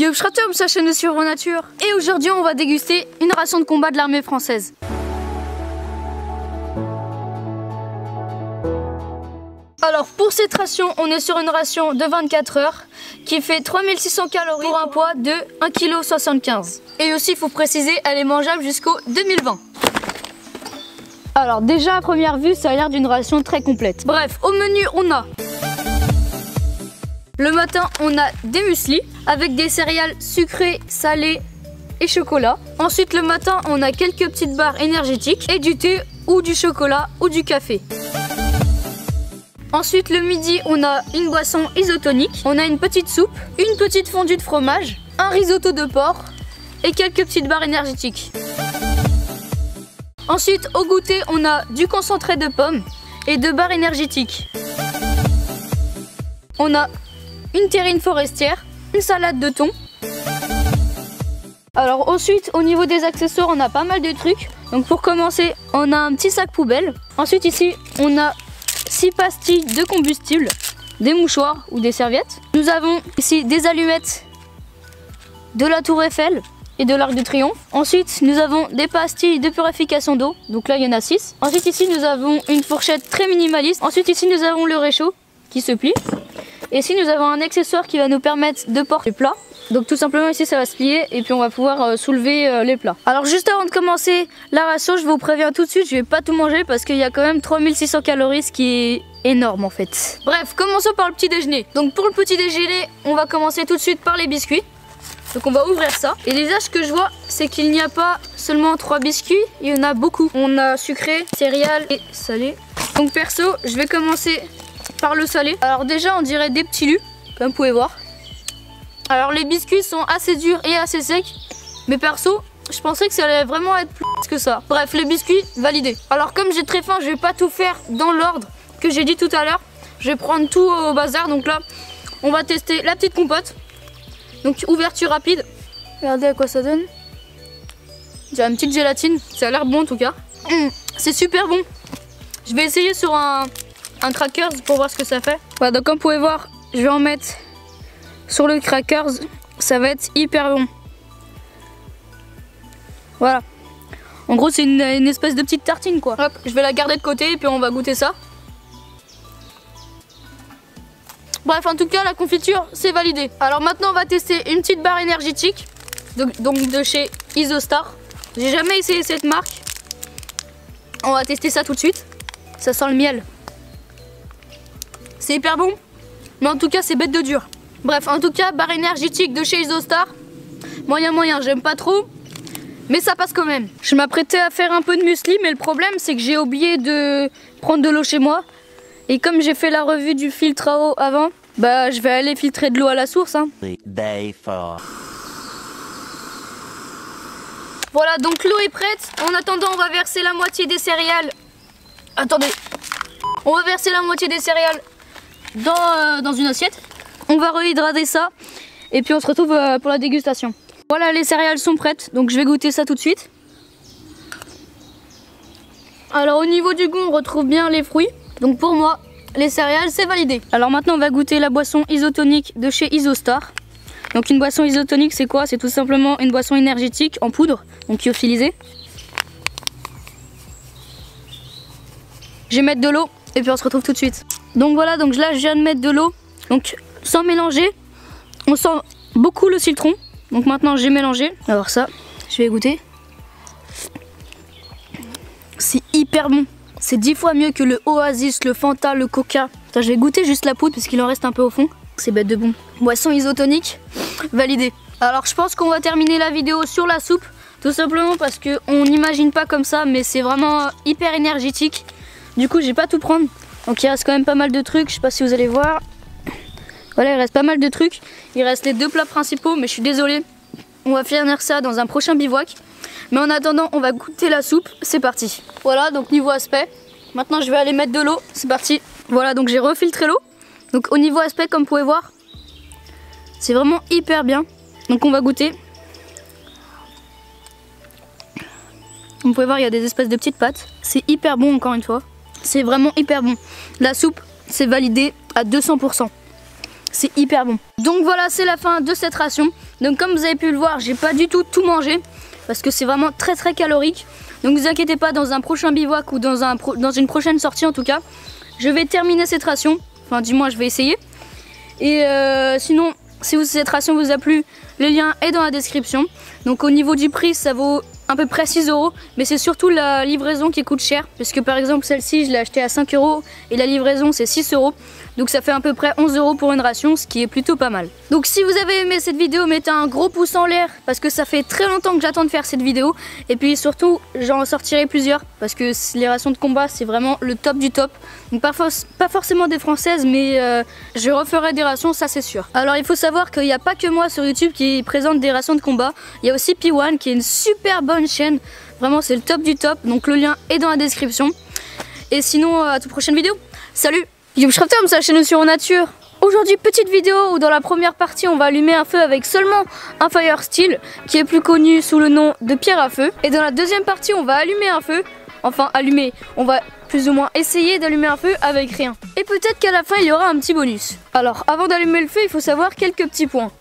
Yo Shratum, sa chaîne de Surnature. Et aujourd'hui on va déguster une ration de combat de l'armée française. Alors pour cette ration, on est sur une ration de 24 heures qui fait 3600 calories pour un poids de 1,75 kg. Et aussi il faut préciser, elle est mangeable jusqu'au 2020. Alors déjà à première vue, ça a l'air d'une ration très complète. Bref, au menu on a... Le matin, on a des mueslis avec des céréales sucrées, salées et chocolat. Ensuite, le matin, on a quelques petites barres énergétiques et du thé ou du chocolat ou du café. Ensuite, le midi, on a une boisson isotonique. On a une petite soupe, une petite fondue de fromage, un risotto de porc et quelques petites barres énergétiques. Ensuite, au goûter, on a du concentré de pommes et 2 barres énergétiques. On a une terrine forestière, une salade de thon. Alors ensuite, au niveau des accessoires, on a pas mal de trucs. Donc pour commencer, on a un petit sac poubelle. Ensuite ici, on a 6 pastilles de combustible, des mouchoirs ou des serviettes. Nous avons ici des allumettes, de la Tour Eiffel et de l'Arc de Triomphe. Ensuite, nous avons des pastilles de purification d'eau. Donc là, il y en a 6. Ensuite ici, nous avons une fourchette très minimaliste. Ensuite ici, nous avons le réchaud qui se plie. Et ici nous avons un accessoire qui va nous permettre de porter les plats. Donc tout simplement ici ça va se plier et puis on va pouvoir soulever les plats. Alors juste avant de commencer la ration, je vous préviens tout de suite, je vais pas tout manger parce qu'il y a quand même 3600 calories, ce qui est énorme en fait. Bref, commençons par le petit déjeuner. Donc pour le petit déjeuner, on va commencer tout de suite par les biscuits. Donc on va ouvrir ça. Et déjà ce que je vois, c'est qu'il n'y a pas seulement 3 biscuits, il y en a beaucoup. On a sucré, céréales et salé. Donc perso, je vais commencer par le salé. Alors déjà on dirait des petits lus, comme vous pouvez voir. Alors les biscuits sont assez durs et assez secs, mais perso je pensais que ça allait vraiment être plus que ça. Bref, les biscuits validés. Alors comme j'ai très faim, je vais pas tout faire dans l'ordre que j'ai dit tout à l'heure. Je vais prendre tout au bazar. Donc là on va tester la petite compote. Donc ouverture rapide. Regardez à quoi ça donne. J'ai une petite gélatine, ça a l'air bon en tout cas. C'est super bon. Je vais essayer sur un crackers pour voir ce que ça fait. Voilà, donc comme vous pouvez voir, je vais en mettre sur le crackers. Ça va être hyper bon. Voilà. En gros, c'est une espèce de petite tartine quoi. Hop, je vais la garder de côté et puis on va goûter ça. Bref, en tout cas, la confiture, c'est validé. Alors maintenant, on va tester une petite barre énergétique. Donc de chez Isostar. J'ai jamais essayé cette marque. On va tester ça tout de suite. Ça sent le miel. C'est hyper bon, mais en tout cas c'est bête de dur. Bref, en tout cas, barre énergétique de chez Isostar. Moyen, j'aime pas trop, mais ça passe quand même. Je m'apprêtais à faire un peu de muesli, mais le problème c'est que j'ai oublié de prendre de l'eau chez moi. Et comme j'ai fait la revue du filtre à eau avant, bah je vais aller filtrer de l'eau à la source. Voilà, donc l'eau est prête. En attendant, on va verser la moitié des céréales. Attendez. On va verser la moitié des céréales dans une assiette. On va réhydrater ça et puis on se retrouve pour la dégustation. Voilà, les céréales sont prêtes, donc je vais goûter ça tout de suite. Alors au niveau du goût, on retrouve bien les fruits. Donc pour moi, les céréales, c'est validé. Alors maintenant, on va goûter la boisson isotonique de chez Isostar. Donc une boisson isotonique, c'est quoi? C'est tout simplement une boisson énergétique en poudre, donc lyophilisée. Je vais mettre de l'eau et puis on se retrouve tout de suite. Donc voilà, donc là je viens de mettre de l'eau. Donc sans mélanger, on sent beaucoup le citron. Donc maintenant j'ai mélangé. Alors ça, je vais goûter. C'est hyper bon. C'est 10 fois mieux que le Oasis, le Fanta, le Coca. Attends, je vais goûter juste la poudre parce qu'il en reste un peu au fond. C'est bête de bon. Boisson isotonique, validé. Alors je pense qu'on va terminer la vidéo sur la soupe. Tout simplement parce qu'on n'imagine pas comme ça, mais c'est vraiment hyper énergétique. Du coup, je vais pas tout prendre. Donc il reste quand même pas mal de trucs, je sais pas si vous allez voir. Voilà, il reste pas mal de trucs. Il reste les 2 plats principaux, mais je suis désolée. On va finir ça dans un prochain bivouac. Mais en attendant, on va goûter la soupe. C'est parti. Voilà, donc niveau aspect. Maintenant, je vais aller mettre de l'eau. C'est parti. Voilà, donc j'ai refiltré l'eau. Donc au niveau aspect, comme vous pouvez voir, c'est vraiment hyper bien. Donc on va goûter. Vous pouvez voir, il y a des espèces de petites pâtes. C'est hyper bon encore une fois. C'est vraiment hyper bon. La soupe, c'est validé à 200%. c'est hyper bon. Donc voilà, c'est la fin de cette ration. Donc comme vous avez pu le voir, j'ai pas du tout mangé parce que c'est vraiment très calorique. Donc ne vous inquiétez pas, dans un prochain bivouac ou dans une prochaine sortie en tout cas, je vais terminer cette ration. Enfin du moins je vais essayer. Et sinon, si cette ration vous a plu, le lien est dans la description. Donc au niveau du prix, ça vaut à peu près 6 €, mais c'est surtout la livraison qui coûte cher, parce que par exemple celle-ci je l'ai achetée à 5 € et la livraison c'est 6 €, donc ça fait à peu près 11 € pour une ration, ce qui est plutôt pas mal. Donc si vous avez aimé cette vidéo, mettez un gros pouce en l'air, parce que ça fait très longtemps que j'attends de faire cette vidéo, et puis surtout j'en sortirai plusieurs, parce que les rations de combat c'est vraiment le top du top. Donc pas forcément des françaises, mais je referai des rations, ça c'est sûr. Alors il faut savoir qu'il n'y a pas que moi sur YouTube qui présente des rations de combat, il y a aussi P1 qui est une super bonne chaîne, vraiment c'est le top du top, donc le lien est dans la description. Et sinon à toute prochaine vidéo, salut. Yo, je Crafter, c'est la chaîne Sur Nature. Aujourd'hui petite vidéo où dans la première partie on va allumer un feu avec seulement un fire steel qui est plus connu sous le nom de pierre à feu. Et dans la deuxième partie on va allumer un feu, enfin allumer, on va plus ou moins essayer d'allumer un feu avec rien. Et peut-être qu'à la fin il y aura un petit bonus. Alors avant d'allumer le feu il faut savoir quelques petits points.